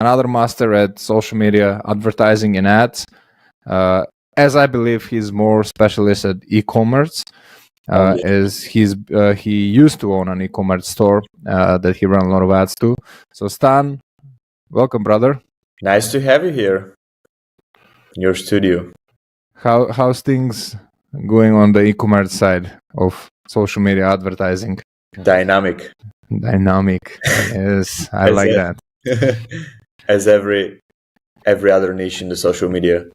another master at social media advertising and ads. As I believe he's more specialist at e-commerce, as he used to own an e-commerce store that he ran a lot of ads to. So Stan, welcome, brother. Nice to have you here in your studio. How's things going on the e-commerce side of social media advertising? Dynamic. Yes, I like that. As every other niche in the social media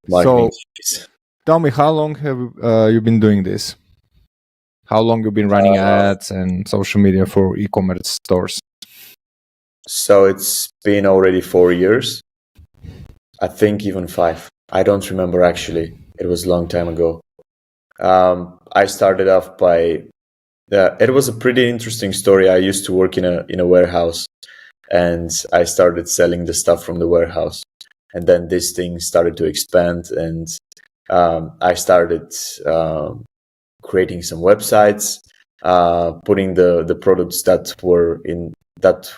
marketing space. Tell me, how long have you been doing this? How long have you been running ads and social media for e-commerce stores? So it's been already 4 years. I think even 5. I don't remember actually. It was a long time ago. I started off by it was a pretty interesting story. I used to work in a warehouse, and I started selling the stuff from the warehouse, and then this thing started to expand, and I started creating some websites, putting the products that were in that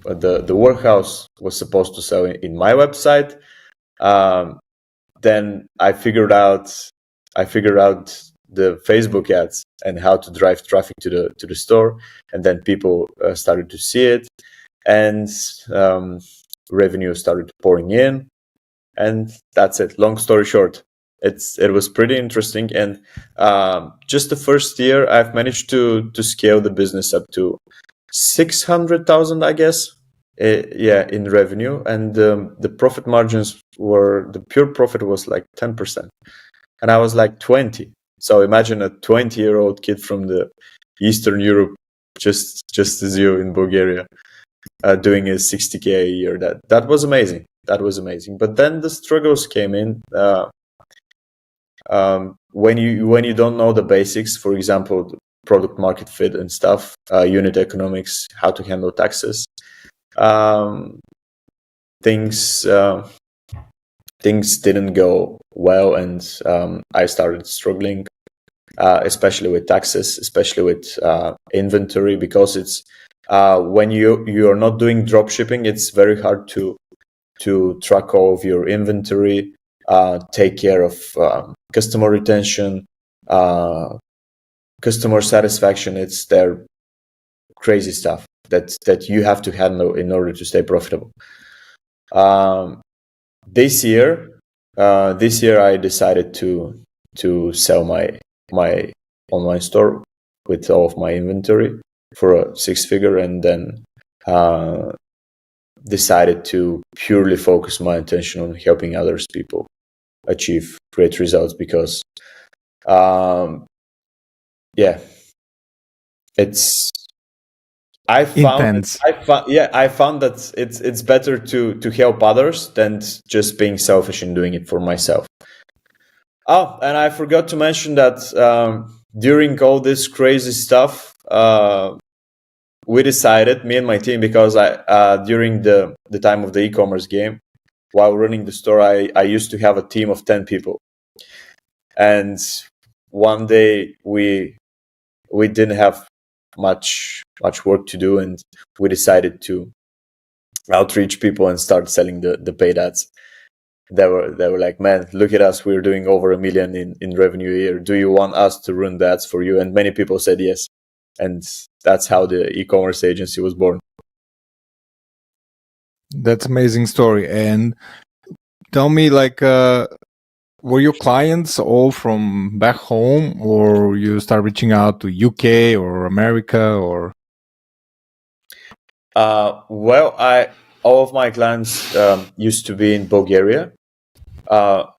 the warehouse was supposed to sell in my website. Then I figured out the Facebook ads and how to drive traffic to the store, and then people started to see it, and revenue started pouring in, and that's it. Long story short, it was pretty interesting, and just the first year I've managed to scale the business up to 600,000, I guess. In revenue, and the profit margins the pure profit was like 10%, and I was like 20. So imagine a 20-year-old kid from the Eastern Europe, just as you in Bulgaria, doing a 60K a year. That was amazing. But then the struggles came in. When you don't know the basics, for example, product market fit and stuff, unit economics, how to handle taxes. Things didn't go well, and I started struggling, especially with taxes, especially with inventory, because it's when you are not doing drop shipping, it's very hard to track all of your inventory, take care of customer retention, customer satisfaction. It's their crazy stuff that you have to handle in order to stay profitable. This year I decided to sell my online store with all of my inventory for a 6-figure, and then decided to purely focus my attention on helping others people achieve great results, because it's I found that it's better to help others than just being selfish and doing it for myself. Oh, and I forgot to mention that during all this crazy stuff, we decided, me and my team, because during the time of the e-commerce game, while running the store, I used to have a team of 10 people, and one day we didn't have much work to do, and we decided to outreach people and start selling the paid ads. They were like, man, look at us, we're doing over $1 million in revenue a year. Do you want us to run the ads for you? And many people said yes, and that's how the e-commerce agency was born. That's amazing story. And tell me, like, were your clients all from back home, or you start reaching out to UK or America, or? Well, all of my clients used to be in Bulgaria.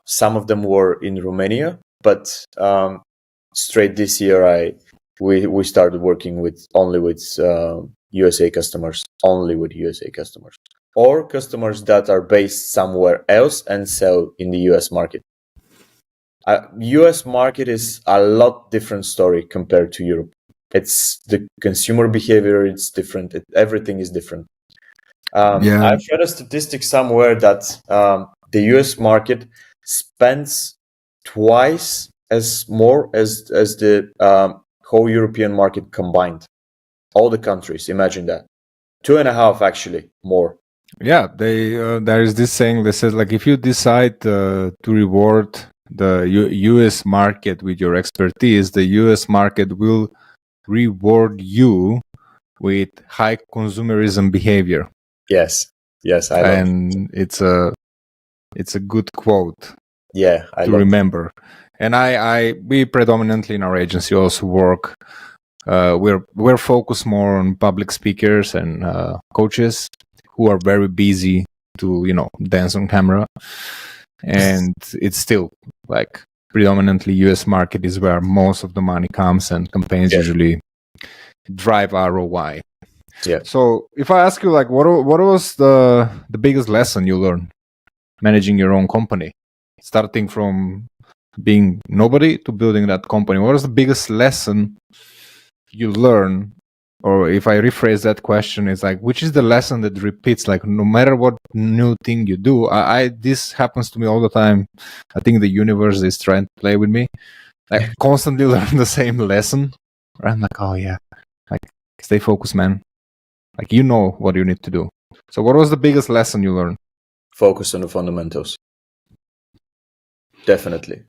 Some of them were in Romania, but straight this year, we started working only with USA customers, or customers that are based somewhere else and sell in the US market. US market is a lot different story compared to Europe. It's the consumer behavior, it's different. Everything is different. I've read a statistic somewhere that the US market spends twice as more as the whole European market combined. All the countries, imagine that. 2.5 actually more. Yeah, there is this saying that says like if you decide to reward the U.S. market with your expertise, the U.S. market will reward you with high consumerism behavior. Yes, I love. And it's a good quote. Yeah, I to love. Remember. And we predominantly in our agency also work. We're focused more on public speakers and coaches who are very busy to dance on camera, and it's still like predominantly US market is where most of the money comes, and campaigns usually drive ROI. Yeah. So if I ask you like what was the biggest lesson you learned managing your own company, starting from being nobody to building that company? What was the biggest lesson you learn? Or if I rephrase that question, it's like, which is the lesson that repeats, like no matter what new thing you do? This happens to me all the time. I think the universe is trying to play with me. I constantly learn the same lesson. I'm like, oh yeah, like stay focused, man. Like you know what you need to do. So what was the biggest lesson you learned? Focus on the fundamentals. Definitely.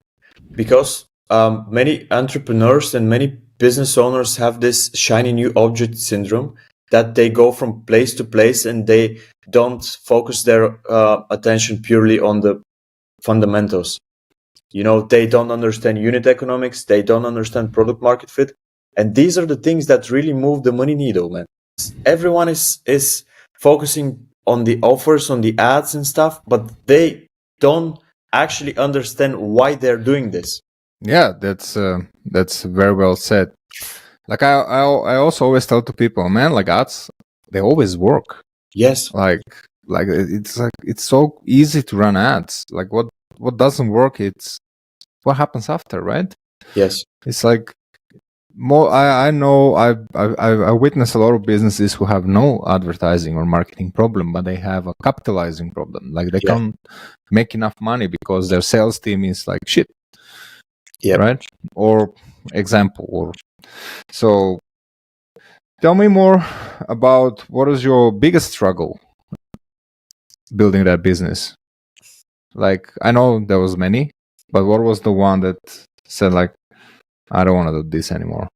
Because many entrepreneurs and many business owners have this shiny new object syndrome, that they go from place to place and they don't focus their attention purely on the fundamentals. They don't understand unit economics, they don't understand product market fit, and these are the things that really move the money needle, man. Everyone is focusing on the offers, on the ads and stuff, but they don't actually understand why they're doing this. Yeah, that's very well said. Like I also always tell to people, man, like ads, they always work. Yes. Like it's so easy to run ads. Like what doesn't work, it's what happens after, right? Yes. It's like more. I know I witness a lot of businesses who have no advertising or marketing problem, but they have a capitalizing problem. Like they can't make enough money because their sales team is like shit. Yeah. Right. So tell me more about what is your biggest struggle building that business. Like I know there was many, but what was the one that said like, I don't want to do this anymore?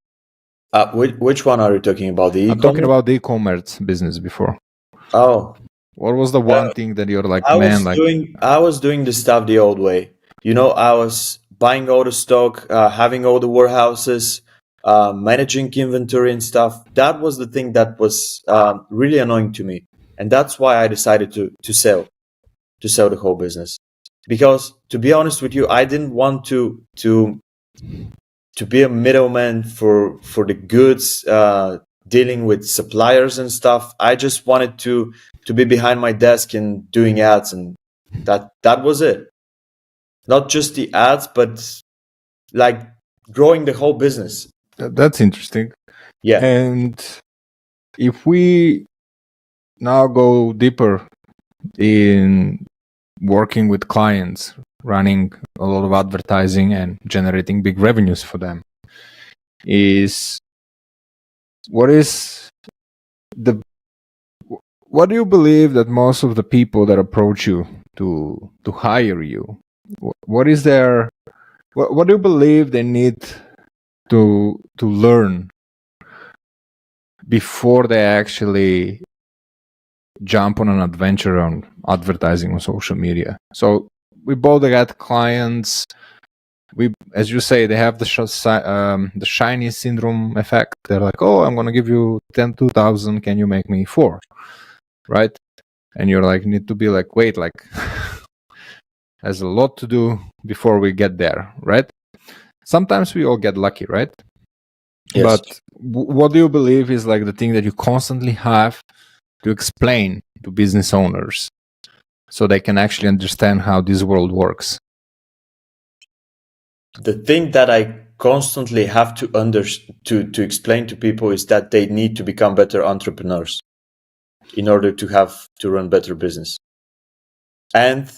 Which one are you talking about? The I'm talking about the e-commerce business before. Oh, what was the one thing that you're like, I man, was doing the stuff the old way. I was buying all the stock, having all the warehouses, managing inventory and stuff. That was the thing that was really annoying to me, and that's why I decided to sell the whole business. Because to be honest with you, I didn't want to be a middleman for the goods, dealing with suppliers and stuff. I just wanted to be behind my desk and doing ads, and that was it. Not just the ads, but like growing the whole business. That's interesting. Yeah. And if we now go deeper in working with clients, running a lot of advertising and generating big revenues for them, what do you believe that most of the people that approach you to hire you, what do you believe they need to learn before they actually jump on an adventure on advertising on social media? So we both got clients. As you say, they have the shiny syndrome effect. They're like, oh, I'm going to give you 2,000. Can you make me 4? Right? And you're like, need to be like, wait, like there's a lot to do before we get there, right? Sometimes we all get lucky, right? Yes. But what do you believe is like the thing that you constantly have to explain to business owners so they can actually understand how this world works? The thing that I constantly have to explain to people is that they need to become better entrepreneurs in order to run better business. And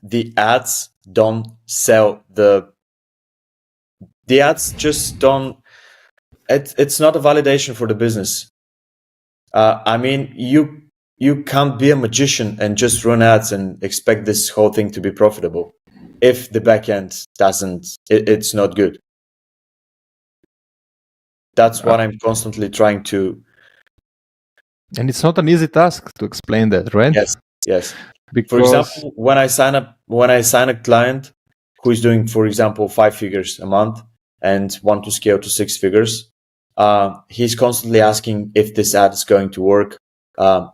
the ads don't sell the ads just don't. It's not a validation for the business. I mean, you can't be a magician and just run ads and expect this whole thing to be profitable if the backend it's not good. That's what I'm constantly trying to. And it's not an easy task to explain that, right? Yes. Because, for example, when I sign a client who is doing, for example, 5 figures a month and want to scale to 6 figures, he's constantly asking if this ad is going to work,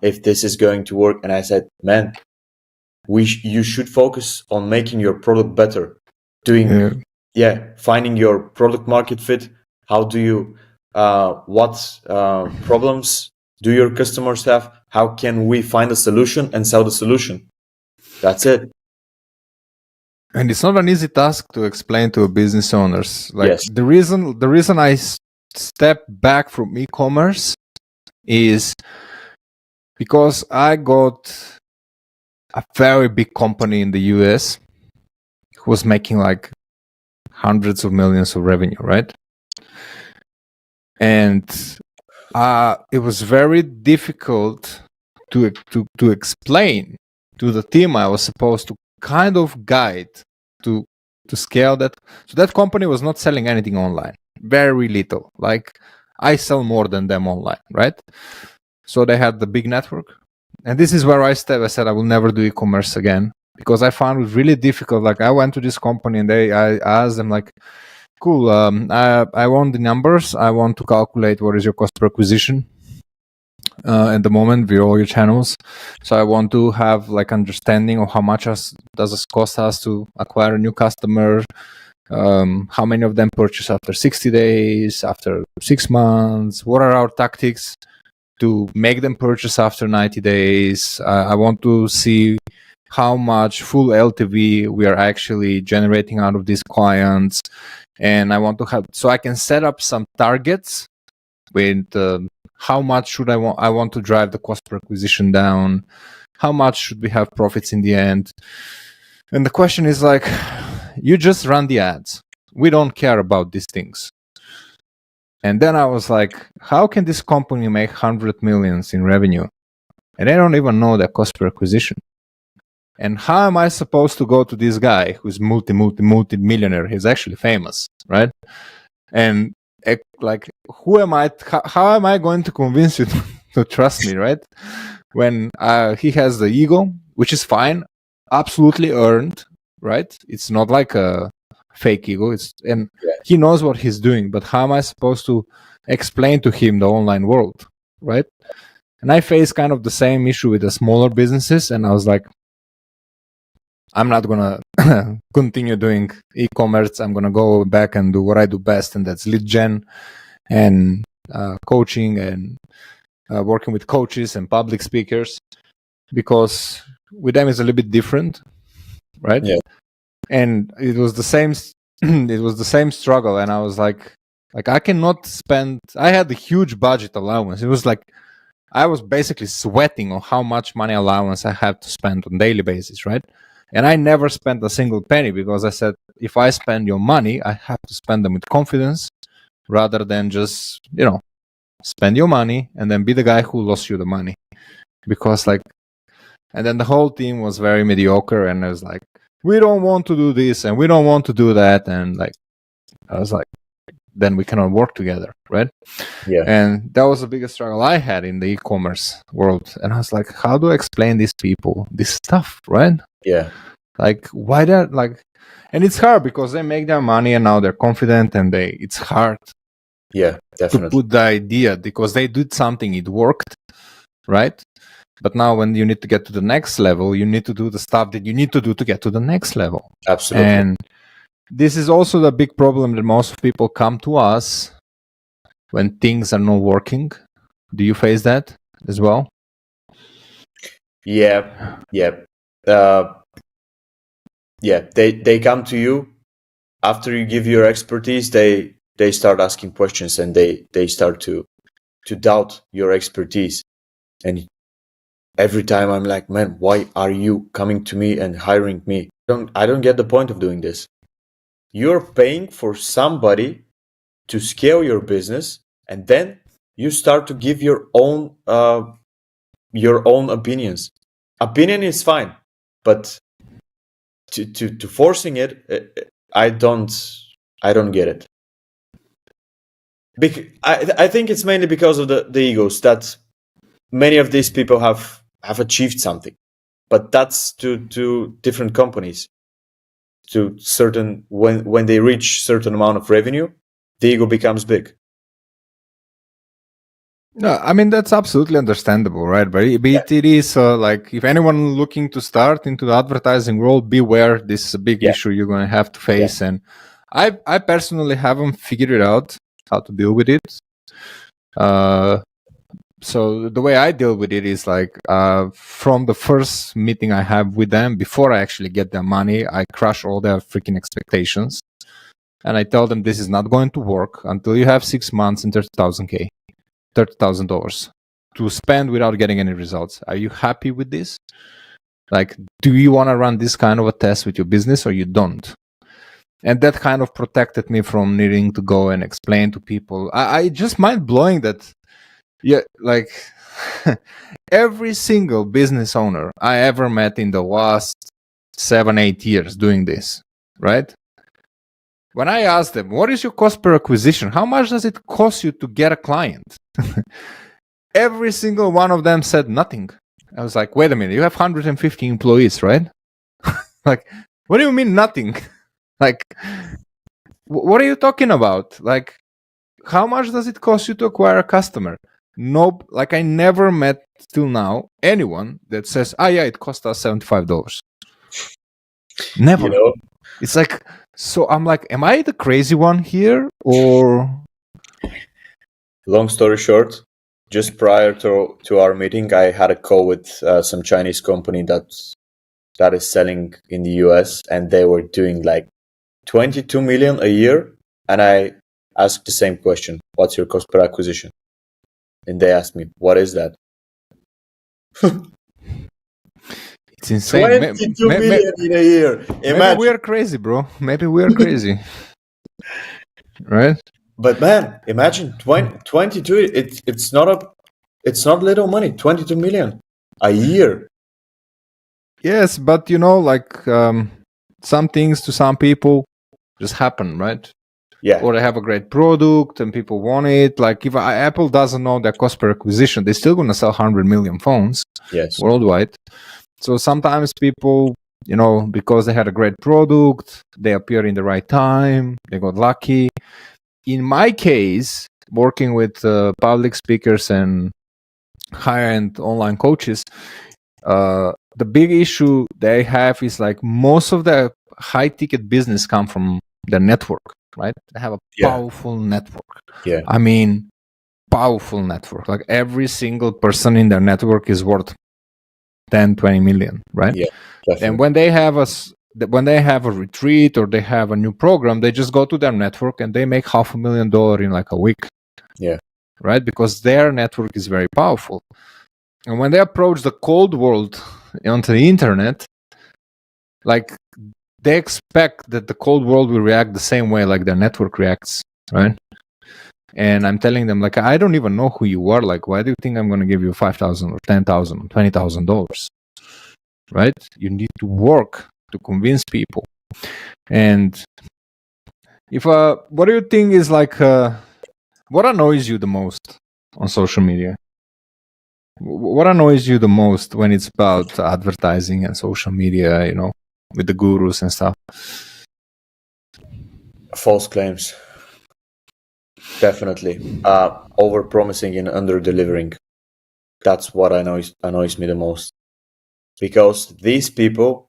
if this is going to work. And I said, man, you should focus on making your product better, finding your product market fit. How do you, what problems do your customers have? How can we find a solution and sell the solution? That's it. And it's not an easy task to explain to business owners. Like, yes. the reason I step back from e-commerce is because I got a very big company in the US who was making like hundreds of millions of revenue, right? And it was very difficult to explain to the team I was supposed to kind of guide to scale that. So that company was not selling anything online, very little. Like, I sell more than them online, right? So they had the big network. And this is where I said I will never do e-commerce again, because I found it really difficult. Like, I went to this company and I asked them, like, cool, I want the numbers. I want to calculate what is your cost per acquisition at the moment with all your channels. So I want to have like understanding of how much does it cost us to acquire a new customer, how many of them purchase after 60 days, after 6 months, what are our tactics to make them purchase after 90 days. I want to see how much full LTV we are actually generating out of these clients. And I want to have, so I can set up some targets with how much should I want to drive the cost per acquisition down, how much should we have profits in the end. And the question is, like, you just run the ads. We don't care about these things. And then I was like, how can this company make 100 millions in revenue and they don't even know their cost per acquisition? And how am I supposed to go to this guy who's multi-millionaire? He's actually famous, right? And like, who am I? How am I going to convince you to trust me, right? When he has the ego, which is fine, absolutely earned, right? It's not like a fake ego. He knows what he's doing. But how am I supposed to explain to him the online world, right? And I face kind of the same issue with the smaller businesses, and I was like, I'm not gonna continue doing e-commerce. I'm gonna go back and do what I do best, and that's lead gen and coaching and working with coaches and public speakers, because with them it's a little bit different, right? Yeah. And it was the same. It was the same struggle, and I was like I cannot spend. I had a huge budget allowance. It was like I was basically sweating on how much money allowance I have to spend on daily basis, right? And I never spent a single penny, because I said, if I spend your money, I have to spend them with confidence rather than just, spend your money and then be the guy who lost you the money. Because and then the whole team was very mediocre, and I was like, we don't want to do this and we don't want to do that. And I was like, then we cannot work together, right? Yeah. And that was the biggest struggle I had in the e-commerce world. And I was like, how do I explain these people this stuff, right? Yeah. Like, why they're like, and it's hard because they make their money and now they're confident, and it's hard. Yeah, definitely. To put the idea, because they did something, it worked, right? But now when you need to get to the next level, you need to do the stuff that you need to do to get to the next level. Absolutely. And this is also the big problem that most people come to us when things are not working. Do you face that as well? Yeah. They come to you after you give your expertise. They start asking questions, and they start to doubt your expertise. And every time I'm like, man, why are you coming to me and hiring me? I don't get the point of doing this. You're paying for somebody to scale your business, and then you start to give your own your own opinions. Opinion is fine, but to forcing it, I don't get it. I think it's mainly because of the egos that many of these people have achieved something, but that's to different companies. To certain when they reach certain amount of revenue, the ego becomes big. No, I mean that's absolutely understandable, right? But it is like if anyone looking to start into the advertising world, beware. This is a big issue you're going to have to face, and I personally haven't figured it out how to deal with it. So the way I deal with it is like from the first meeting I have with them, before I actually get their money, I crush all their freaking expectations, and I tell them this is not going to work until you have 6 months and $30,000 to spend without getting any results. Are you happy with this? Like, do you want to run this kind of a test with your business or you don't? And that kind of protected me from needing to go and explain to people. I just mind blowing that. Yeah, like every single business owner I ever met in the last 7-8 years doing this, right? When I asked them, what is your cost per acquisition? How much does it cost you to get a client? Every single one of them said nothing. I was like, wait a minute, you have 150 employees, right? Like, what do you mean nothing? Like, what are you talking about? Like, how much does it cost you to acquire a customer? Nope. Like, I never met till now anyone that says, yeah, it cost us $75. Never. You know? It's like, so I'm like, am I the crazy one here or? Long story short, just prior to our meeting, I had a call with some Chinese company that is selling in the US, and they were doing like 22 million a year. And I asked the same question: what's your cost per acquisition? And they asked me, what is that? It's insane. 22 million in a year. Imagine. Maybe we are crazy, bro. Maybe we are crazy. Right? But man, imagine 22. It's not little money. 22 million a year. Yes, but you know, like some things to some people just happen, right? Yeah. Or they have a great product and people want it. Like if Apple doesn't know their cost per acquisition, they're still gonna sell 100 million phones worldwide. So sometimes people, you know, because they had a great product, they appear in the right time, they got lucky. In my case, working with public speakers and high-end online coaches, the big issue they have is like most of the high-ticket business come from their network, right? They have a powerful network. Yeah. I mean, powerful network. Like every single person in their network is worth 10, 20 million, right? Yeah, definitely. And when they have a retreat or they have a new program, they just go to their network and they make $500,000 in like a week. Yeah. Right? Because their network is very powerful. And when they approach the cold world onto the internet, like they expect that the cold world will react the same way like their network reacts, right? And I'm telling them, like, I don't even know who you are. Like, why do you think I'm going to give you $5,000 or $10,000 or $20,000? Right? You need to work to convince people. And if what do you think is like what annoys you the most on social media? What annoys you the most when it's about advertising and social media, you know, with the gurus and stuff? False claims. Definitely. Over promising and under delivering. That's what annoys me the most. Because these people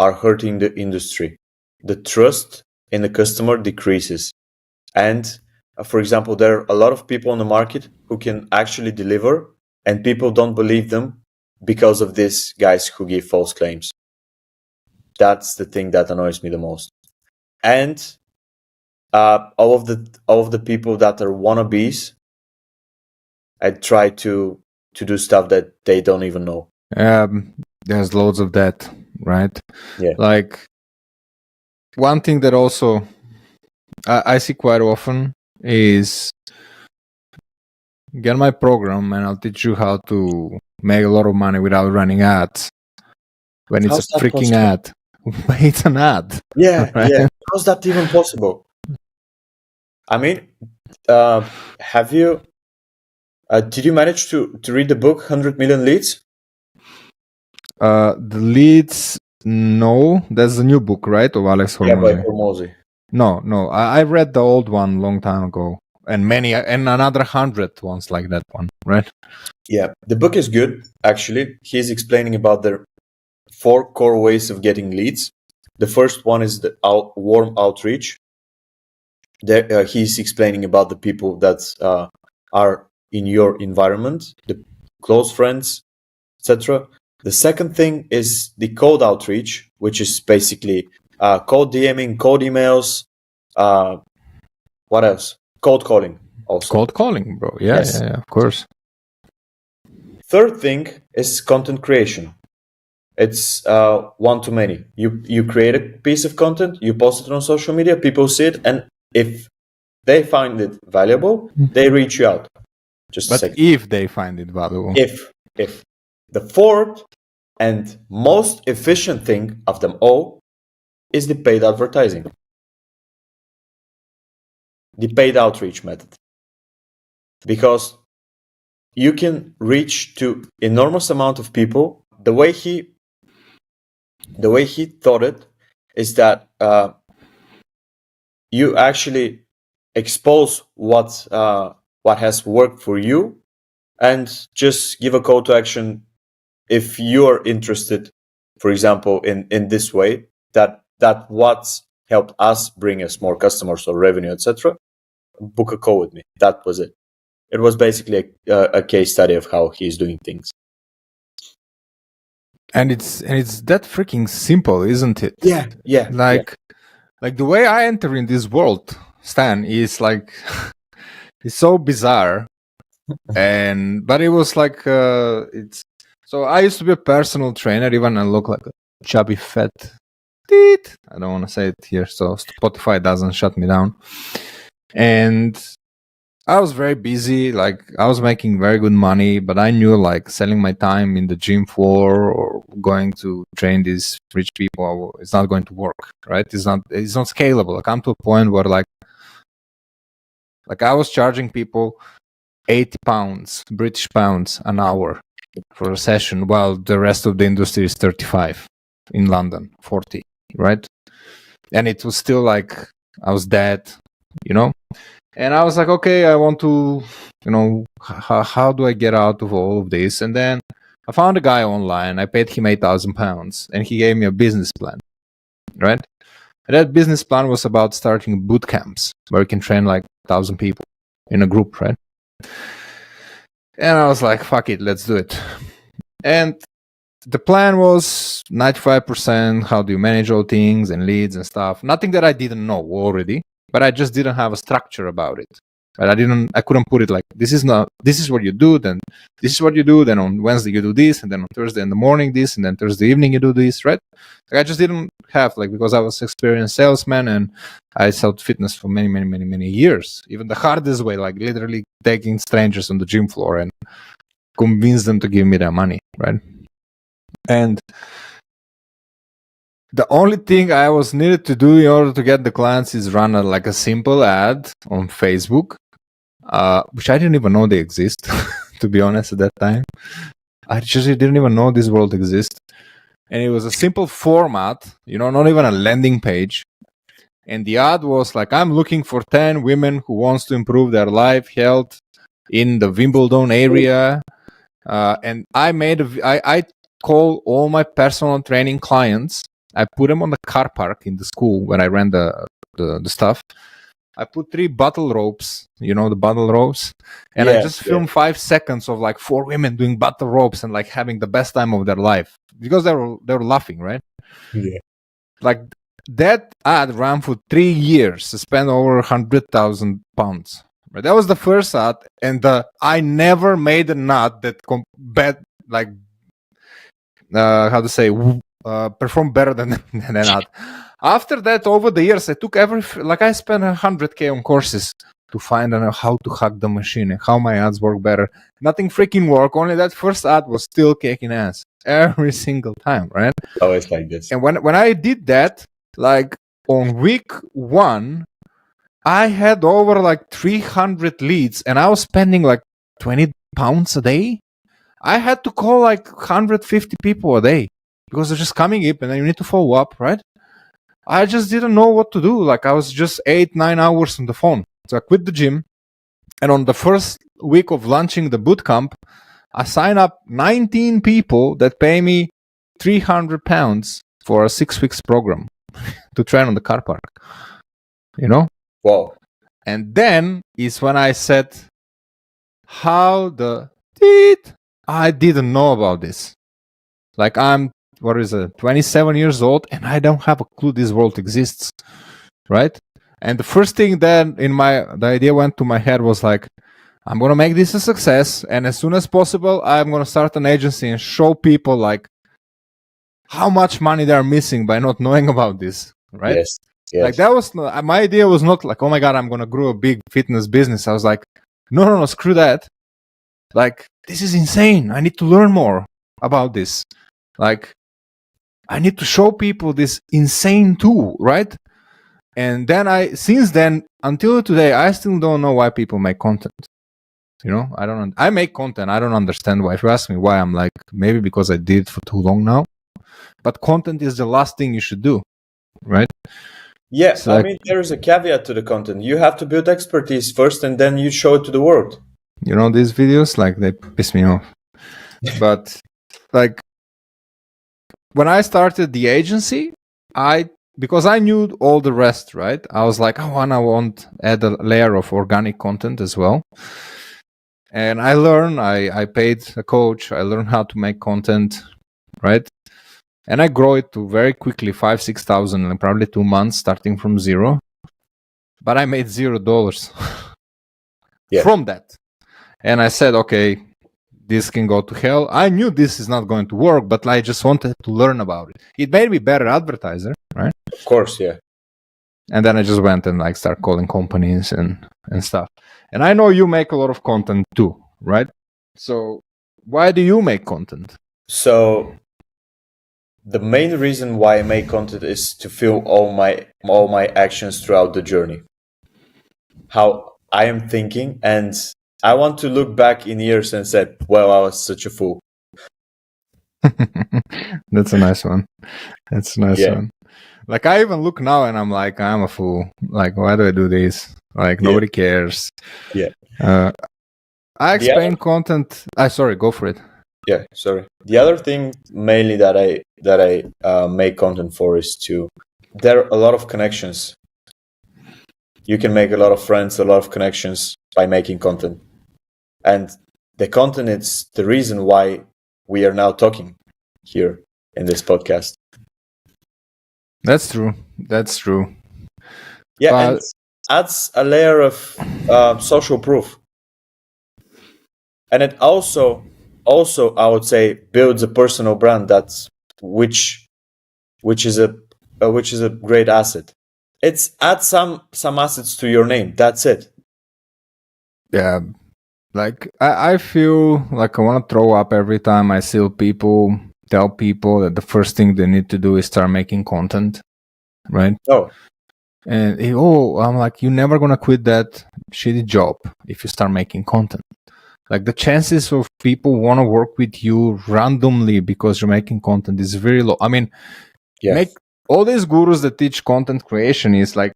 are hurting the industry. The trust in the customer decreases. And for example, there are a lot of people on the market who can actually deliver, and people don't believe them because of these guys who give false claims. That's the thing that annoys me the most. And all of the people that are wannabes, I try to do stuff that they don't even know. There's loads of that, right? Yeah. Like one thing that also I see quite often is get my program and I'll teach you how to make a lot of money without running ads when it's How's a that freaking possible? ad. It's an ad. Yeah, right? yeah. How's that even possible? I mean, have you? Did you manage to read the book 100 Million Leads? The leads, no. That's the new book, right, of Alex Yeah, by Hormozy? Hormozy. No. I read the old one long time ago, and another 100 ones like that one, right? Yeah, the book is good. Actually, he's explaining about the 4 core ways of getting leads. The first one is the warm outreach. There, he's explaining about the people that are in your environment, the close friends, etc. The second thing is the cold outreach, which is basically cold DMing, cold emails. What else? Cold calling also. Cold calling, bro. Yes. Yeah, of course. Third thing is content creation. It's one to many. You create a piece of content, you post it on social media, people see it, and if they find it valuable, they reach you out. Just a second. If they find it valuable. If the fourth and most efficient thing of them all is the paid advertising, the paid outreach method, because you can reach to enormous amount of people. The way he thought it is that you actually expose what has worked for you, and just give a call to action if you're interested, for example, in this way, that what's helped us bring us more customers or revenue, etc. Book a call with me. That was it. It was basically a case study of how he's doing things. And it's that freaking simple, isn't it? Yeah. Like the way I enter in this world, Stan, is like it's so bizarre. But it was like it's so I used to be a personal trainer, even I look like a chubby fat teeth. I don't want to say it here, so Spotify doesn't shut me down. And I was very busy, like I was making very good money, but I knew like selling my time in the gym floor or going to train these rich people, it's not going to work, right? It's not scalable. I come to a point where like I was charging people 80 pounds, British pounds an hour for a session, while the rest of the industry is 35 in London, 40, right? And it was still like I was dead, and I was like, okay, I want to, how do I get out of all of this? And then I found a guy online. I paid him 8,000 pounds, and he gave me a business plan, right? And that business plan was about starting boot camps where you can train like 1,000 people in a group, right? And I was like, fuck it, let's do it. And the plan was 95%, how do you manage all things and leads and stuff. Nothing that I didn't know already, but I just didn't have a structure about it. Right? I couldn't put it like, this is what you do, then this is what you do, then on Wednesday you do this, and then on Thursday in the morning this, and then Thursday evening you do this, right? Like I just didn't have, like, because I was an experienced salesman and I sold fitness for many, many, many, many years. Even the hardest way, like literally taking strangers on the gym floor and convince them to give me their money, right? And the only thing I was needed to do in order to get the clients is run a simple ad on Facebook, which I didn't even know they exist, to be honest, at that time. I just didn't even know this world exists. And it was a simple format, not even a landing page. And the ad was like, I'm looking for 10 women who wants to improve their life, health in the Wimbledon area. And I call all my personal training clients. I put them on the car park in the school when I ran the stuff. I put 3 battle ropes, the battle ropes, and I just filmed 5 seconds of like 4 women doing battle ropes and like having the best time of their life because they were laughing, right? Yeah. Like that ad ran for 3 years, spent over 100,000 pounds. Right? That was the first ad, and I never made an ad that perform better than that. After that, over the years, I took I spent 100K on courses to find out how to hack the machine and how my ads work better. Nothing freaking worked. Only that first ad was still kicking ass every single time, right? Always like this. And when I did that, like on week 1, I had over like 300 leads, and I was spending like £20 a day. I had to call like 150 people a day because they're just coming up and then you need to follow up, right? I just didn't know what to do. Like I was just 8-9 hours on the phone. So I quit the gym. And on the first week of launching the bootcamp, I signed up 19 people that pay me £300 for a 6 weeks program to train on the car park. You know? Wow. And then is when I said, how the teeth? I didn't know about this. Like I'm, 27 years old, and I don't have a clue this world exists, right? And the first thing then the idea went to my head was like, I'm gonna make this a success, and as soon as possible, I'm gonna start an agency and show people like how much money they're missing by not knowing about this, right? Yes. Like that was my idea. Was not like, oh my god, I'm gonna grow a big fitness business. I was like, no, screw that. Like, this is insane. I need to learn more about this. Like, I need to show people this insane tool, right? And then since then, until today, I still don't know why people make content. You know, I make content. I don't understand why. If you ask me why, I'm like, maybe because I did it for too long now. But content is the last thing you should do, right? Yeah, so I mean, there's a caveat to the content. You have to build expertise first, and then you show it to the world. You know, these videos, like, they piss me off. But like, when I started the agency, because I knew all the rest, right? I was like, I want to add a layer of organic content as well. And I learned, I paid a coach, I learned how to make content, right? And I grow it to very quickly, 5,000-6,000 in probably 2 months, starting from zero. But I made $0 from that. And I said, okay, this can go to hell. I knew this is not going to work, but I just wanted to learn about it. It made me better advertiser, right? Of course, yeah. And then I just went and like start calling companies and stuff. And I know you make a lot of content too, right? So why do you make content? So the main reason why I make content is to feel all my actions throughout the journey. How I am thinking, and I want to look back in years and say, well, I was such a fool. That's a nice one. That's a nice one. Like, I even look now and I'm like, I'm a fool. Like, why do I do this? Like, nobody cares. Yeah. I explain content. Sorry, go for it. Yeah, sorry. The other thing mainly that I make content for is there are a lot of connections. You can make a lot of friends, a lot of connections by making content. And the content is the reason why we are now talking here in this podcast. That's true. Yeah, and adds a layer of social proof. And it also I would say builds a personal brand which is a great asset. It's add some assets to your name. That's it. Yeah. Like, I feel like I want to throw up every time I see people tell people that the first thing they need to do is start making content, right? And I'm like, you're never gonna quit that shitty job if you start making content. Like, the chances of people want to work with you randomly because you're making content is very low. I mean, all these gurus that teach content creation is like,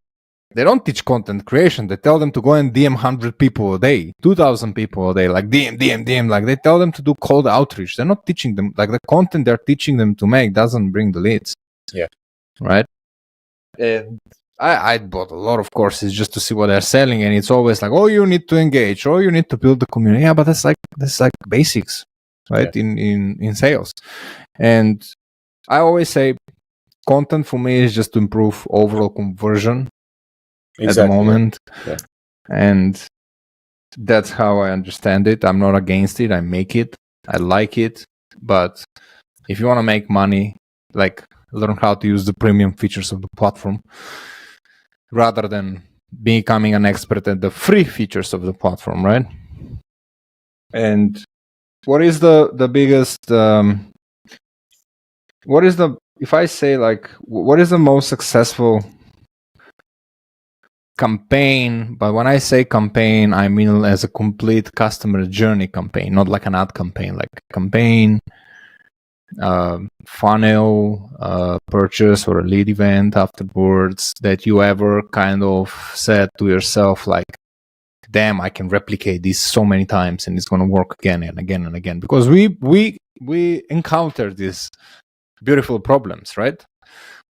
they don't teach content creation. They tell them to go and DM 100 people a day, 2,000 people a day, like DM. Like, they tell them to do cold outreach. They're not teaching them, like, the content they're teaching them to make doesn't bring the leads. Yeah. Right? And I bought a lot of courses just to see what they're selling. And it's always like, oh, you need to engage, or you need to build the community. Yeah, but that's like basics, right? Yeah. In sales. And I always say content for me is just to improve overall conversion. At the moment. Yeah. And that's how I understand it. I'm not against it. I make it. I like it. But if you want to make money, like, learn how to use the premium features of the platform rather than becoming an expert at the free features of the platform, right? And what is the biggest what is the, if I say like, what is the most successful campaign? But when I say campaign, I mean as a complete customer journey campaign, not like an ad campaign, like campaign, funnel, purchase or a lead event afterwards, that you ever kind of said to yourself like, damn, I can replicate this so many times and it's going to work again and again and again, because we encounter these beautiful problems, right?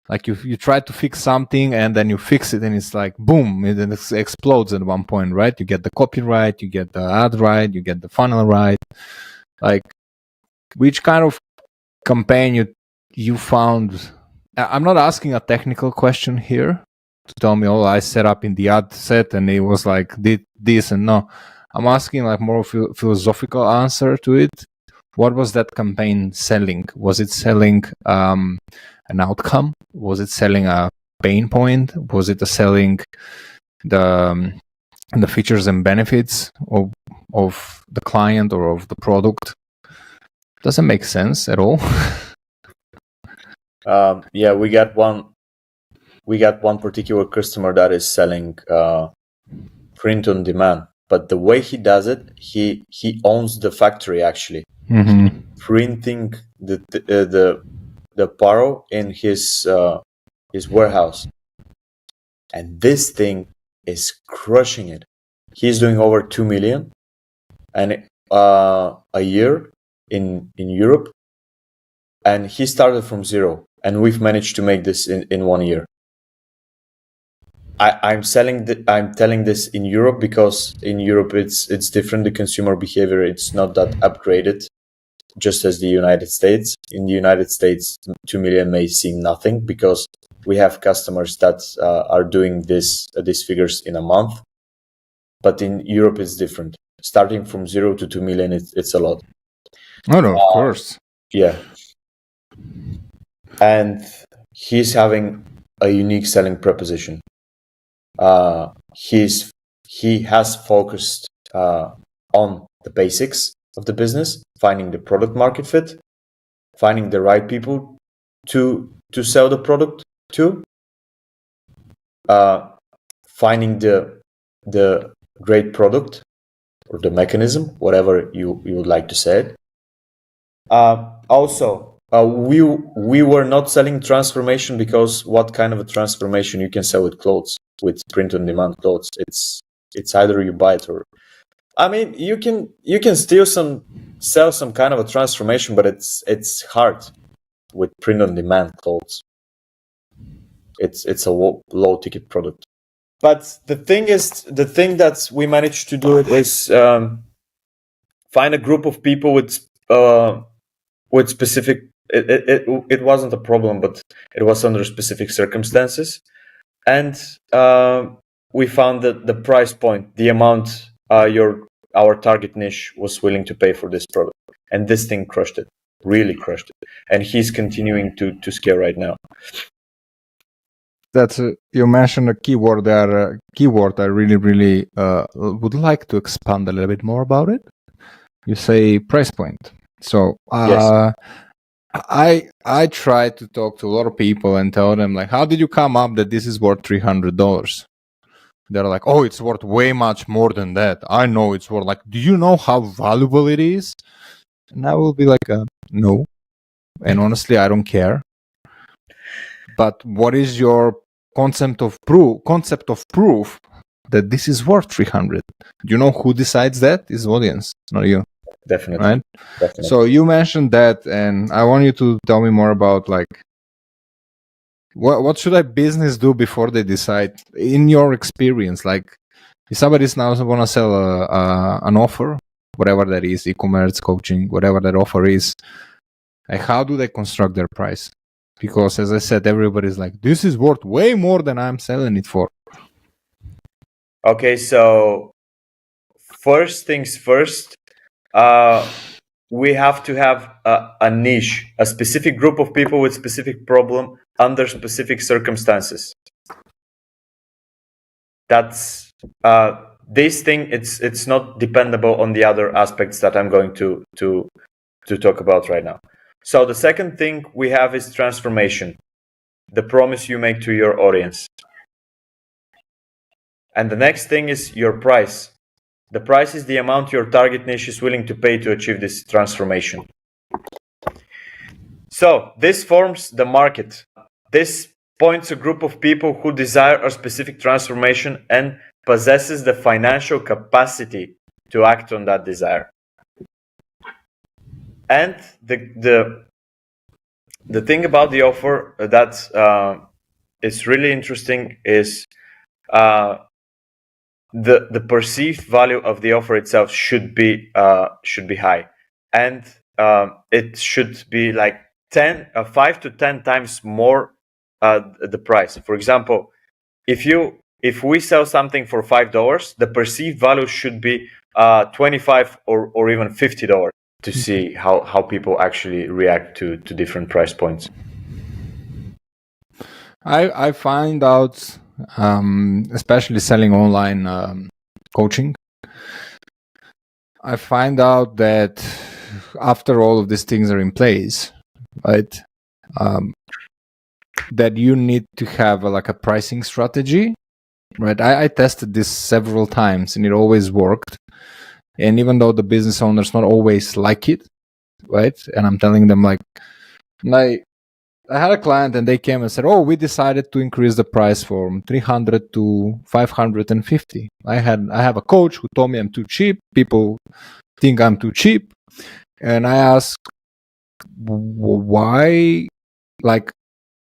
Like you try to fix something and then you fix it and it's like boom, it explodes at one point, right? You get the copy right, you get the ad right, you get the funnel right. Like, which kind of campaign you found? I'm not asking a technical question here to tell me, oh, I set up in the ad set and it was like did this and no. I'm asking like more philosophical answer to it. What was that campaign selling? Was it selling an outcome? Was it selling a pain point? Was it selling the features and benefits of the client or of the product? Doesn't make sense at all. Yeah, we got one particular customer that is selling print on demand, but the way he does it, he owns the factory actually. Mm-hmm. Printing the paro in his warehouse, and this thing is crushing it. He's doing over 2 million and a year in Europe, and he started from zero, and we've managed to make this in 1 year. I'm telling this in Europe because in Europe it's different. The consumer behavior, it's not that upgraded, just as the United States. In the United States, 2 million may seem nothing because we have customers that are doing these figures in a month. But in Europe, it's different. Starting from 0 to 2 million, it's a lot. Oh, no, of course. Yeah. And he's having a unique selling proposition. He has focused on the basics of the business, finding the product market fit, finding the right people to sell the product to, finding the great product or the mechanism, whatever you would like to say it. Also, we were not selling transformation because what kind of a transformation you can sell with clothes, with print on demand clothes? It's either you buy it or, I mean, you can still sell some kind of a transformation, but it's hard with print on demand clothes. It's a low ticket product. But the thing that we managed to do it is find a group of people with specific. It wasn't a problem, but it was under specific circumstances, and we found that the price point, the amount our target niche was willing to pay for this product, and this thing crushed it, really crushed it, and he's continuing to scale right now. That's you mentioned a keyword there. Keyword I really would like to expand a little bit more about it. You say price point. So Yes. I try to talk to a lot of people and tell them like, how did you come up that this is worth $300? They're like, oh, it's worth way much more than that. I know it's worth, like, do you know how valuable it is? And I will be like, no. And honestly, I don't care. But what is your concept of proof that this is worth 300? Do you know who decides that? Is audience, not you. Definitely. Right? Definitely. So you mentioned that, and I want you to tell me more about like what should a business do before they decide, in your experience. Like if somebody's now want to sell an offer, whatever that is, e-commerce, coaching, whatever that offer is, like how do they construct their price? Because as I said, everybody's like, this is worth way more than I'm selling it for. Okay, so first things first, we have to have a niche, a specific group of people with specific problem under specific circumstances. that's this thing. It's not dependable on the other aspects that I'm going to talk about right now. So the second thing we have is transformation, the promise you make to your audience. And the next thing is your price. The price is the amount your target niche is willing to pay to achieve this transformation. So this forms the market. This points a group of people who desire a specific transformation and possesses the financial capacity to act on that desire. And the thing about the offer that is really interesting is the perceived value of the offer itself should be high, and it should be like 5 to 10 times more the price. For example, if we sell something for $5, the perceived value should be $25 or even $50 to see how people actually react to different price points. I find out, especially selling online coaching, I find out that after all of these things are in place, right, that you need to have like a pricing strategy, right? I tested this several times and it always worked. And even though the business owners not always like it, right? And I'm telling them like I had a client and they came and said, "Oh, we decided to increase the price from 300 to 550. I have a coach who told me I'm too cheap. People think I'm too cheap." And I asked, why? Like,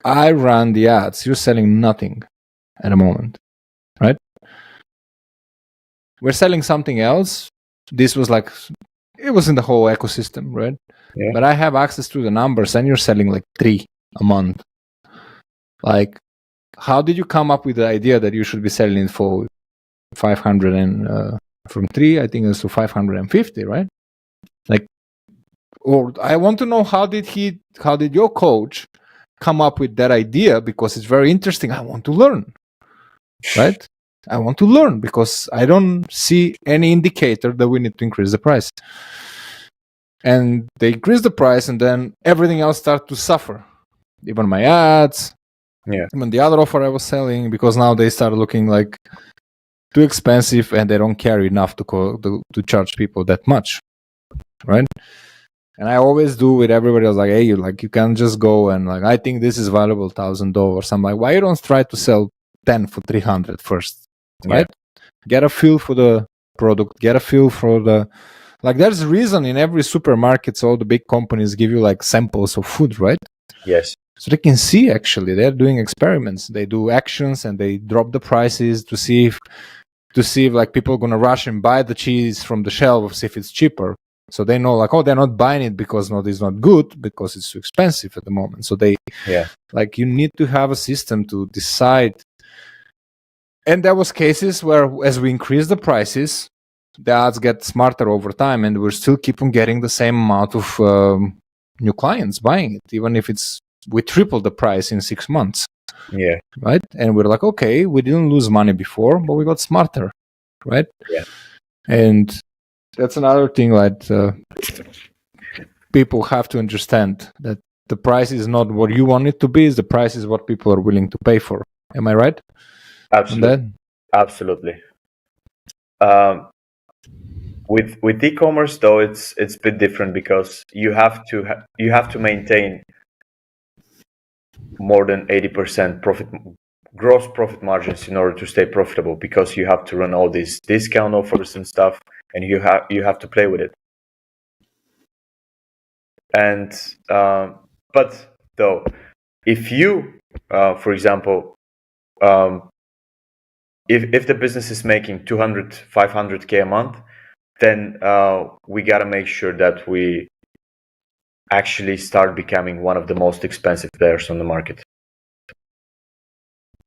I run the ads. You're selling nothing at the moment, right? We're selling something else. This was like, it was in the whole ecosystem, right? Yeah. But I have access to the numbers and you're selling like 3 a month. Like, how did you come up with the idea that you should be selling it for 500 and from 3, I think it's to 550, right? Like, or I want to know how did your coach come up with that idea, because it's very interesting. I want to learn, right? I want to learn because I don't see any indicator that we need to increase the price. And they increase the price and then everything else starts to suffer. Even my ads, even the other offer I was selling, because now they start looking like too expensive and they don't care enough to charge people that much, right? And I always do with everybody else, like, hey, you can't just go and like, I think this is valuable $1,000. I'm like, why you don't try to sell 10 for 300 first, right? Get a feel for the product, get a feel for the, like, there's a reason in every supermarkets, all the big companies give you like samples of food, right? Yes. So they can see actually they're doing experiments. They do actions and they drop the prices to see if like people are gonna rush and buy the cheese from the shelves if it's cheaper. So they know like, oh, they're not buying it because it's not good, because it's too expensive at the moment. So they like, you need to have a system to decide. And there was cases where as we increase the prices, the ads get smarter over time and we're still keep on getting the same amount of new clients buying it, even if we tripled the price in 6 months. Yeah. Right. And we're like, okay, we didn't lose money before, but we got smarter. Right. Yeah. And that's another thing that people have to understand, that the price is not what you want it to be, the price is what people are willing to pay for. Am I right? Absolutely. Absolutely. With e-commerce though, it's a bit different, because you have to maintain more than 80% gross profit margins in order to stay profitable, because you have to run all these discount offers and stuff, and you have to play with it. And but though, if you for example, if the business is making 200, 500K a month, then we got to make sure that we actually start becoming one of the most expensive players on the market.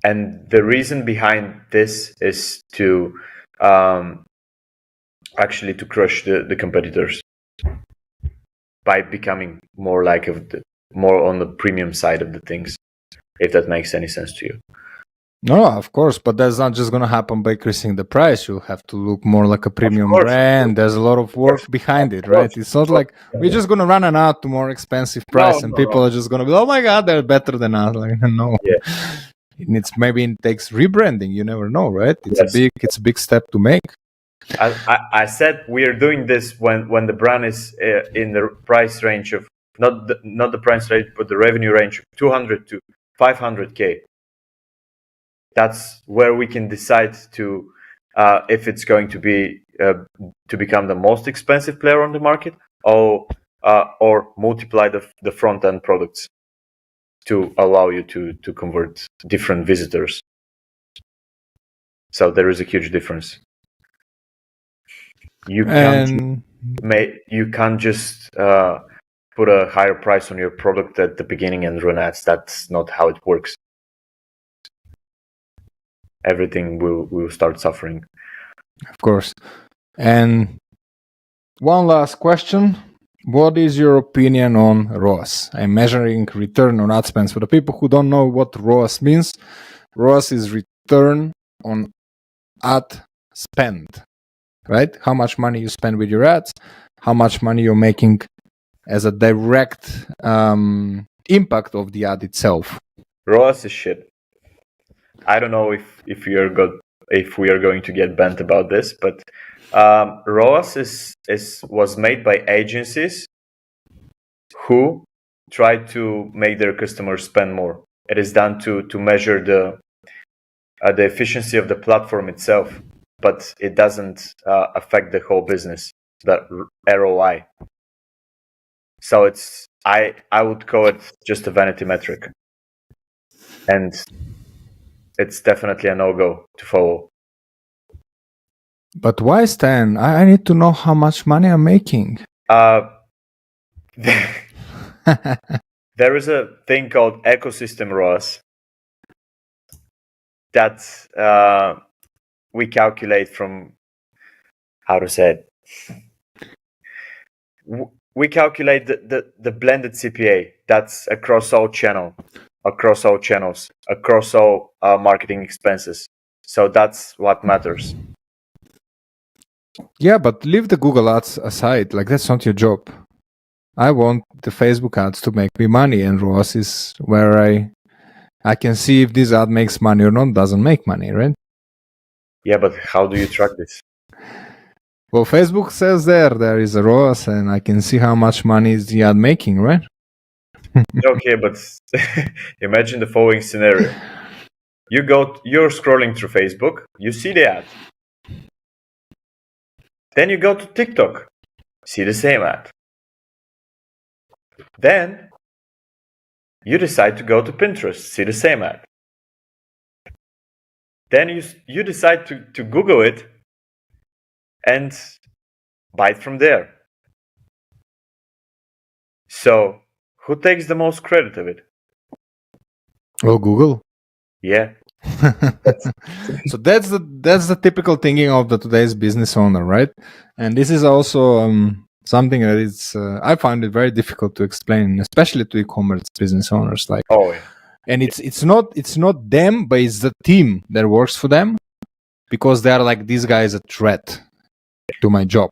And the reason behind this is to actually to crush the competitors by becoming more on the premium side of the things, if that makes any sense to you. No, of course, but that's not just going to happen by increasing the price. You'll have to look more like a premium brand. There's a lot of work behind it, right? It's not like we're just going to run an ad to more expensive price and people are just going to be, oh my God, they're better than us. Like, no. It takes rebranding. You never know, right? It's a big step to make. I said we are doing this when the brand is in the price range of not the price range, but the revenue range of 200 to 500K. That's where we can decide to if it's going to be to become the most expensive player on the market, or multiply the front end products to allow you to convert different visitors. So there is a huge difference. You can't just put a higher price on your product at the beginning and run ads. That's not how it works. Everything will start suffering. Of course. And one last question. What is your opinion on ROAS? I'm measuring return on ad spend. For the people who don't know what ROAS means, ROAS is return on ad spend, right? How much money you spend with your ads, how much money you're making as a direct impact of the ad itself. ROAS is shit. I don't know if we are going to get banned about this, but ROAS was made by agencies who try to make their customers spend more. It is done to measure the efficiency of the platform itself, but it doesn't affect the whole business, the ROI. So I would call it just a vanity metric, and it's definitely a no-go to follow. But why, Stan? I need to know how much money I'm making. There is a thing called ecosystem ROAS that we calculate from, how to say it? We calculate the blended CPA. That's across all channels, across all marketing expenses. So that's what matters. Yeah, but leave the Google ads aside. Like, that's not your job. I want the Facebook ads to make me money, and ROAS is where I can see if this ad makes money or not, doesn't make money, right? Yeah, but how do you track this? Well, Facebook says there is a ROAS, and I can see how much money is the ad making, right? Okay, but imagine the following scenario. You're scrolling through Facebook, you see the ad. Then you go to TikTok, see the same ad. Then you decide to go to Pinterest, see the same ad. Then you decide to Google it and buy it from there. So who takes the most credit of it? Well, Google. Yeah. So that's the typical thinking of the today's business owner, right? And this is also something that is I find it very difficult to explain, especially to e-commerce business owners. Like, and it's not them, but it's the team that works for them, because they are like, this guy is a threat to my job.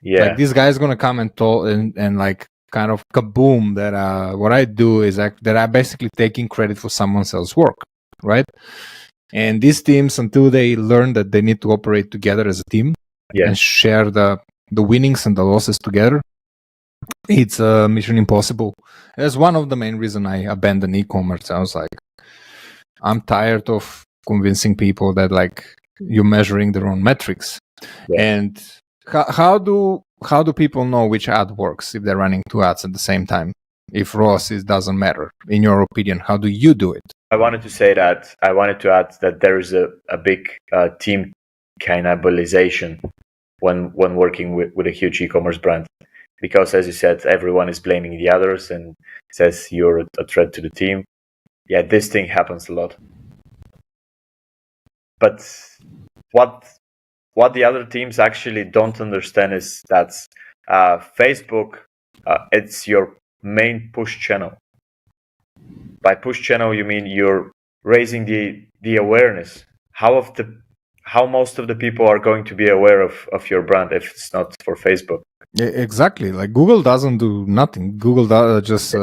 Yeah, like this guy is gonna come and talk and like kind of kaboom that what I do is that I'm basically taking credit for someone else's work, right? And these teams, until they learn that they need to operate together as a team and share the winnings and the losses together, it's mission impossible. That's one of the main reasons I abandoned e-commerce. I was like, I'm tired of convincing people that like you're measuring their own metrics. And how do people know which ad works if they're running two ads at the same time? If ROAS doesn't matter, in your opinion, how do you do it? I wanted to add that there is a big team cannibalization when working with a huge e-commerce brand, because as you said, everyone is blaming the others and says you're a threat to the team. Yeah, this thing happens a lot. But what the other teams actually don't understand is that Facebook, it's your main push channel. By push channel, you mean you're raising the awareness. How most of the people are going to be aware of your brand if it's not for Facebook? Exactly. Like Google doesn't do nothing. Google just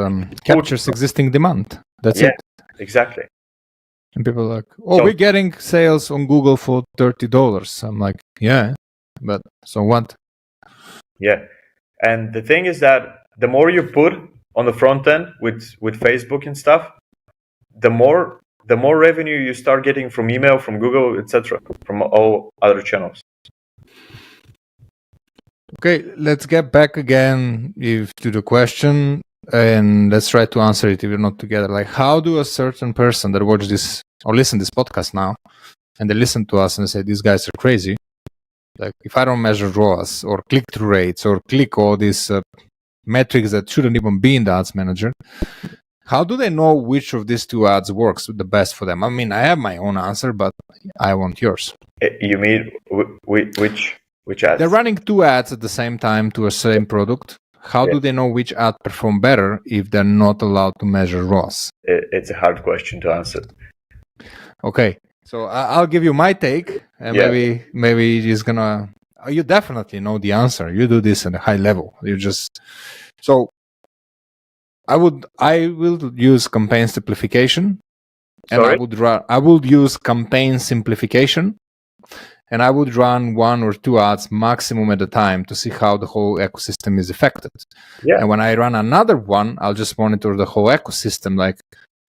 captures existing demand. That's it. Exactly. And people are like, oh, we're getting sales on Google for $30. I'm like, yeah, but so what? Yeah. And the thing is that the more you put on the front end with Facebook and stuff, the more revenue you start getting from email, from Google, etc., from all other channels. Okay, let's get back again to the question, and let's try to answer it if we're not together. Like, how do a certain person that watch this or listen to this podcast now, and they listen to us and say, these guys are crazy. Like, if I don't measure ROAS or click-through rates or click all these metrics that shouldn't even be in the ads manager, how do they know which of these two ads works the best for them? I mean, I have my own answer, but I want yours. You mean which ads? They're running two ads at the same time to a same product. How do they know which ad perform better if they're not allowed to measure ROAS? It's a hard question to answer. Okay, so I'll give you my take, and maybe it's gonna. You definitely know the answer. You do this at a high level. You just so. I will use campaign simplification, and I would use campaign simplification, and I would run one or two ads maximum at a time to see how the whole ecosystem is affected. Yeah. And when I run another one, I'll just monitor the whole ecosystem, like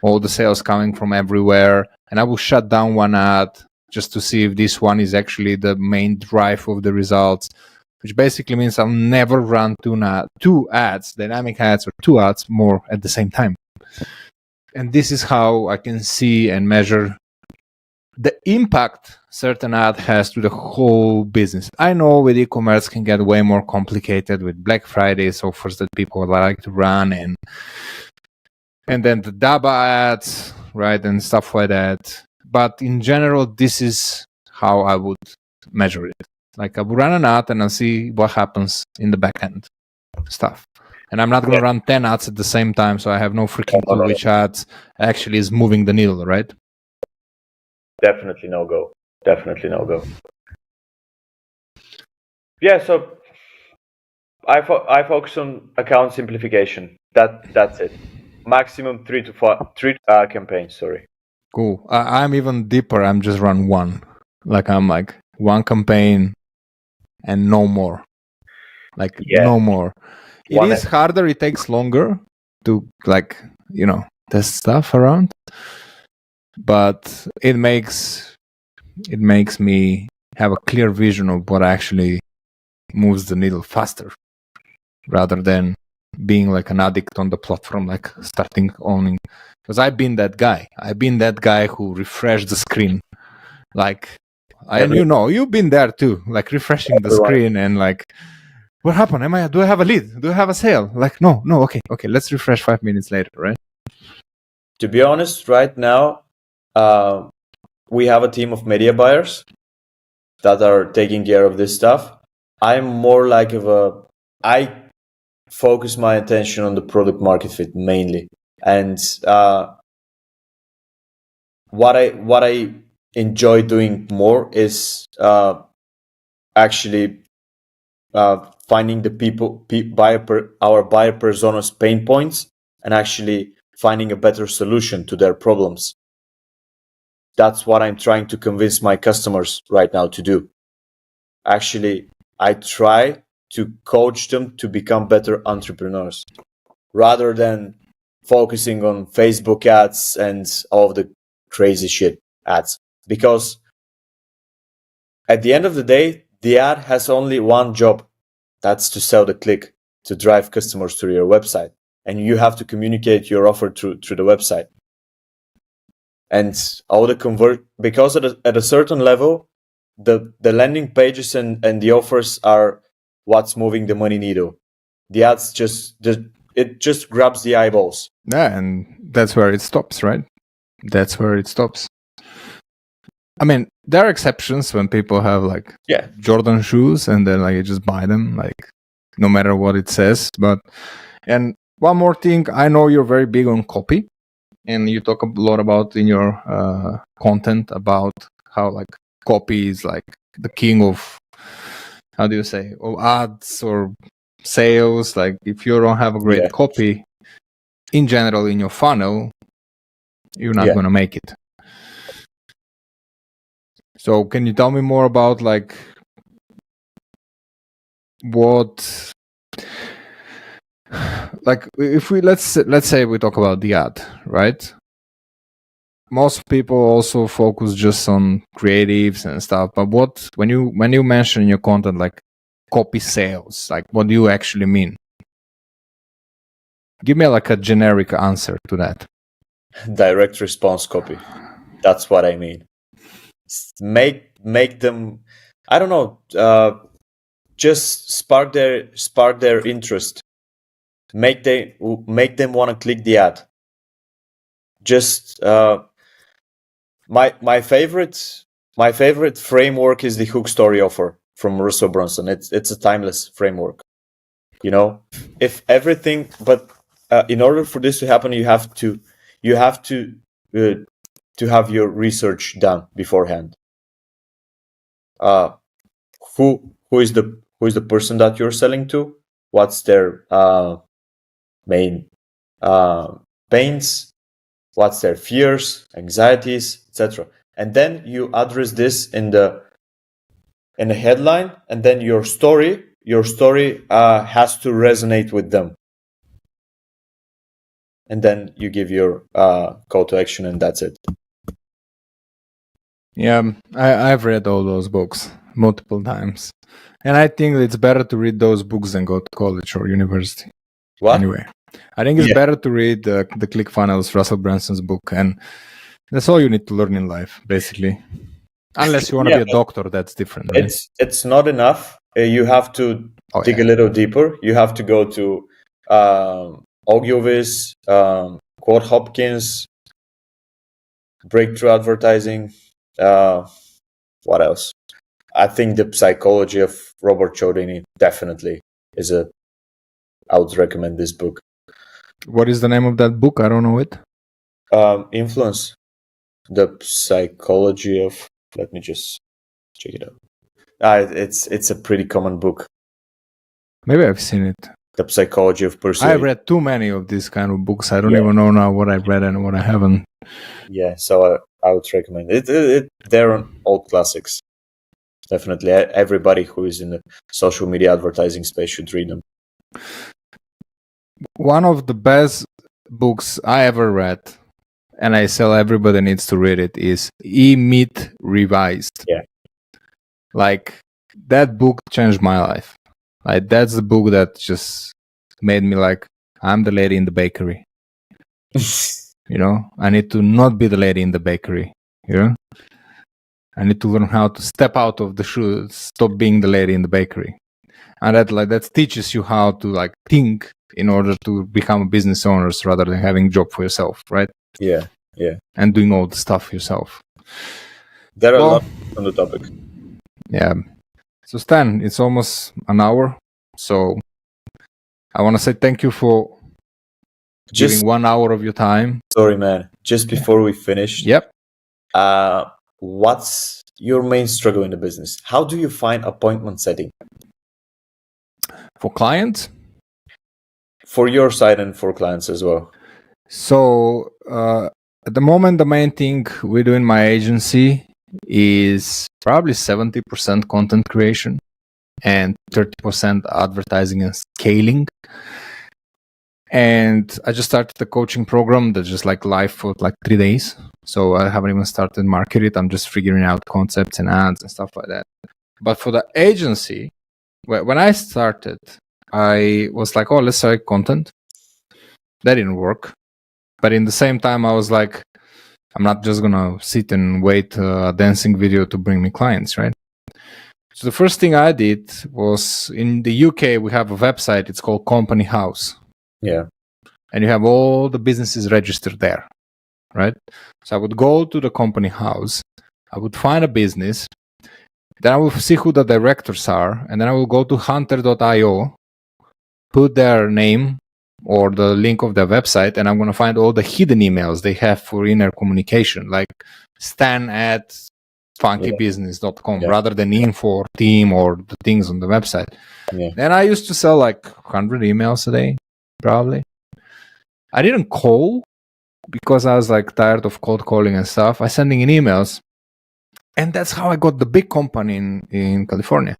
all the sales coming from everywhere, and I will shut down one ad just to see if this one is actually the main drive of the results, which basically means I'll never run two ads, dynamic ads or two ads more at the same time. And this is how I can see and measure the impact certain ad has to the whole business. I know with e-commerce can get way more complicated with Black Fridays offers that people like to run and then the DABA ads, right, and stuff like that. But in general, this is how I would measure it. Like I will run an ad and I'll see what happens in the backend stuff. And I'm not going to run 10 ads at the same time, so I have no freaking clue which ads actually is moving the needle, right? Definitely no go. Yeah, so I focus on account simplification. That's it. Maximum 3 to 5 campaigns. Sorry. Cool. I'm even deeper. I'm just run one. I'm like one campaign and no more. No more. It is harder. It takes longer to test stuff around, but it makes me have a clear vision of what actually moves the needle faster, rather than being like an addict on the platform, like starting owning. Because I've been that guy who refreshed the screen, and you've been there too, like refreshing the screen and like, what happened? Do I have a lead? Do I have a sale? Like, no, okay, let's refresh 5 minutes later, right? To be honest, right now, we have a team of media buyers that are taking care of this stuff. I'm more like I focus my attention on the product market fit mainly. And what I enjoy doing more is actually finding the our buyer persona's pain points and actually finding a better solution to their problems. That's what I'm trying to convince my customers right now to do. Actually, I try to coach them to become better entrepreneurs rather than focusing on Facebook ads and all of the crazy shit ads. Because at the end of the day, the ad has only one job. That's to sell the click, to drive customers to your website. And you have to communicate your offer through the website. And all the because at a certain level, the landing pages and the offers are what's moving the money needle. The ads it just grabs the eyeballs. Yeah, and that's where it stops, right? That's where it stops. I mean, there are exceptions when people have Jordan shoes and then you just buy them, no matter what it says. And one more thing, I know you're very big on copy. and you talk a lot about in your content about how like copy is like the king of, how do you say, of ads or sales. Like if you don't have a great copy in general in your funnel, you're not going to make it. So can you tell me more about like what, like if we let's say we talk about the ad, right? Most people also focus just on creatives and stuff, but what when you mention in your content like copy sales, like what do you actually mean? Give me like a generic answer to that. Direct response copy. That's what I mean. Make them, I don't know, just spark their interest. Make them want to click the ad. Just my favorite framework is the hook story offer from Russell Brunson. It's a timeless framework. You know, if everything, but in order for this to happen, you have to have your research done beforehand. Who is the person that you're selling to? What's their main pains? What's their fears, anxieties, etc. And then you address this in the headline, and then your story has to resonate with them. And then you give your call to action, and that's it. Yeah, I've read all those books multiple times, and I think it's better to read those books than go to college or university. What? Anyway, I think it's better to read the ClickFunnels, Russell Brunson's book, and that's all you need to learn in life, basically. Unless you want to be a doctor, that's different. Right? It's not enough. You have to dig a little deeper. You have to go to Ogilvy's, Quote Hopkins, Breakthrough Advertising. What else? I think the psychology of Robert Cialdini definitely is I would recommend this book. What is the name of that book? I don't know it. Influence. The psychology of. Let me just check it out. It's a pretty common book. Maybe I've seen it. The psychology of persuasion. I've read too many of these kind of books. I don't even know now what I've read and what I haven't. Yeah, so I would recommend it. They're all classics. Definitely, everybody who is in the social media advertising space should read them. One of the best books I ever read, and I tell everybody needs to read it, is E-Myth Revised. Yeah. Like, that book changed my life. Like, that's the book that just made me like, I'm the lady in the bakery. You know, I need to not be the lady in the bakery. You know, I need to learn how to step out of the shoes, stop being the lady in the bakery. And that teaches you how to like think in order to become a business owner rather than having a job for yourself, right? Yeah. And doing all the stuff yourself. There are a lot on the topic. Yeah. So Stan, it's almost an hour. So I want to say thank you for giving 1 hour of your time. Sorry, man. Just before we finish. Yep. What's your main struggle in the business? How do you find appointment setting? For clients? For your side and for clients as well. So at the moment, the main thing we do in my agency is probably 70% content creation and 30% advertising and scaling. And I just started the coaching program that's just like live for like 3 days. So I haven't even started market it. I'm just figuring out concepts and ads and stuff like that. But for the agency, when I started, I was like, oh, let's start content. That didn't work. But in the same time, I was like, I'm not just going to sit and wait a dancing video to bring me clients, right? So the first thing I did was in the UK, we have a website. It's called Company House. Yeah. And you have all the businesses registered there, right? So I would go to the Company House. I would find a business. Then I will see who the directors are. And then I will go to hunter.io, put their name, or the link of their website, and I'm going to find all the hidden emails they have for inner communication, like stan at funkybusiness.com rather than info or team or the things on the website. And I used to sell like 100 emails a day, probably. I didn't call because I was like tired of cold calling and stuff. I sending in emails. And that's how I got the big company in California.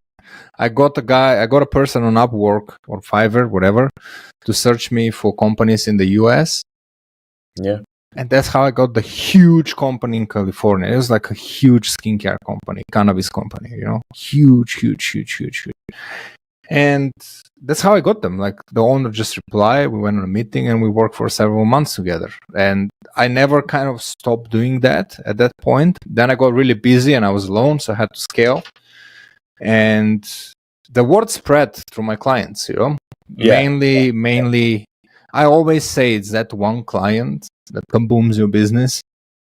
I got a person on Upwork or Fiverr, whatever, to search me for companies in the US. Yeah. And that's how I got the huge company in California. It was like a huge skincare company, cannabis company, you know, huge. And that's how I got them. Like the owner just replied, we went on a meeting and we worked for several months together. And I never kind of stopped doing that at that point. Then I got really busy and I was alone, so I had to scale. And the word spread through my clients, you know, mainly, I always say it's that one client that kabooms your business.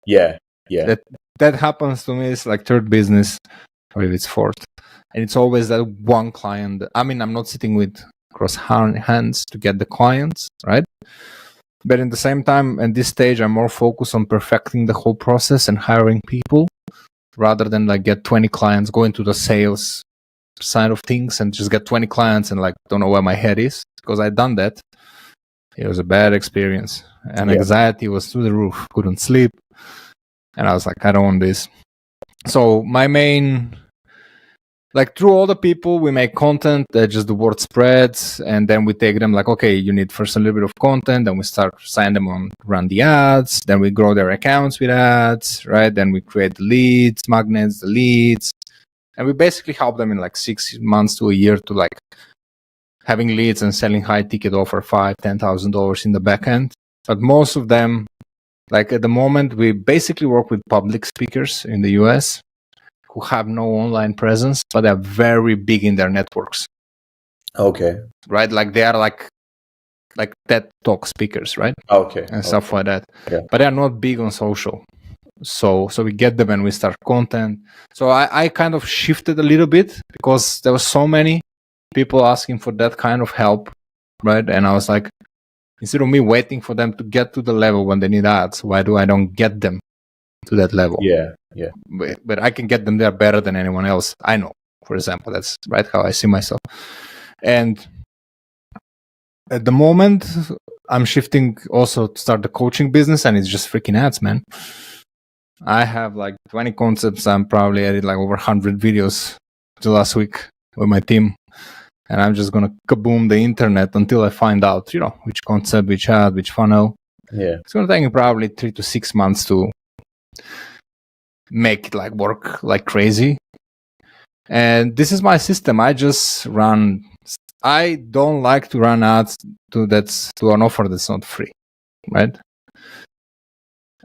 Yeah. That happens to me. It's like third business, or if it's fourth. And it's always that one client. I mean, I'm not sitting with crossed hands to get the clients, right? But at the same time, at this stage, I'm more focused on perfecting the whole process and hiring people rather than like get 20 clients, go into the sales side of things and just get 20 clients and like don't know where my head is, because I'd done that. It was a bad experience and anxiety was through the roof, couldn't sleep. And I was like, I don't want this. So my main, like through all the people, we make content that just the word spreads, and then we take them like, okay, you need first a little bit of content, then we start sign them on, run the ads, then we grow their accounts with ads, right? Then we create the leads, magnets, the leads, and we basically help them in like 6 months to a year to like having leads and selling high ticket offer, $5,000-$10,000 in the back end. But most of them, like at the moment, we basically work with public speakers in the US who have no online presence, but they're very big in their networks. Okay. Right? Like they are like TED Talk speakers, right? Okay. And stuff like that. Yeah. But they're not big on social. So we get them and we start content. So I kind of shifted a little bit because there were so many people asking for that kind of help, right? And I was like, instead of me waiting for them to get to the level when they need ads, why do I don't get them to that level? Yeah. But I can get them there better than anyone else I know, for example. That's right how I see myself. And at the moment, I'm shifting also to start the coaching business, and it's just freaking ads, man. I have like 20 concepts. I'm probably added like over 100 videos to last week with my team. And I'm just going to kaboom the internet until I find out, you know, which concept, which ad, which funnel. Yeah. It's going to take me probably 3 to 6 months to make it like work like crazy. And this is my system. I just run. I don't like to run ads to an offer that's not free, right?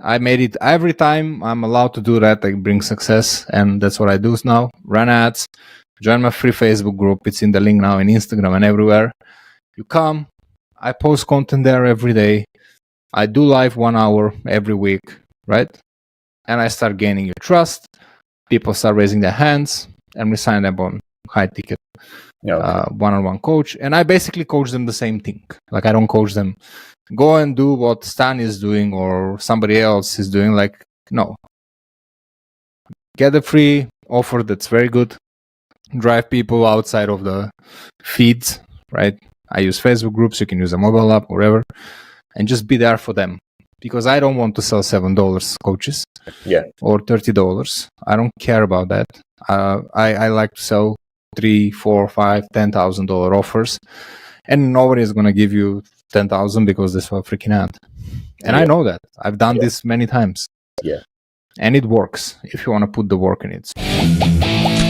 I made it every time I'm allowed to do that. I bring success, and that's what I do now. Run ads. Join my free Facebook group. It's in the link now in Instagram and everywhere. You come. I post content there every day. I do live 1 hour every week, right? And I start gaining your trust. People start raising their hands, and we sign them on high ticket one-on-one coach. And I basically coach them the same thing. Like I don't coach them, go and do what Stan is doing or somebody else is doing. Like, no. Get a free offer that's very good. Drive people outside of the feeds, right? I use Facebook groups. You can use a mobile app, whatever, and just be there for them. Because I don't want to sell $7 coaches, or $30. I don't care about that. I like to sell $3,000, $4,000, $5,000, $10,000 offers, and nobody is gonna give you 10,000 because this was a freaking ad. And I know that. I've done this many times. Yeah, and it works if you want to put the work in it.